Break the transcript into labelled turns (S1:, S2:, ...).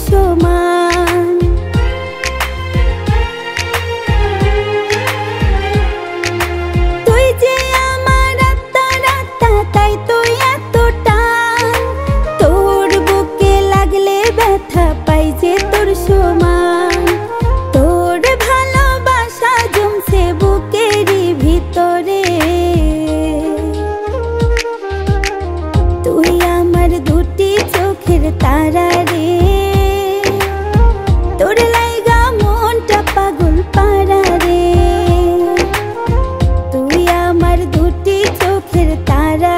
S1: সমান। তুই যে আমার আত্মার আত্মা, তাই তুই এত টান। তোর বুকে লাগলে ব্যথা পাই যে তোর সমান। তোর ভালোবাসা জমছে বুকেরই ভিতরে। তুই আমার দুটি চোখের তারা রে, তোর লাইগা মনটা পাগল পারা রে। তুই আমার দুটি চোখের তারা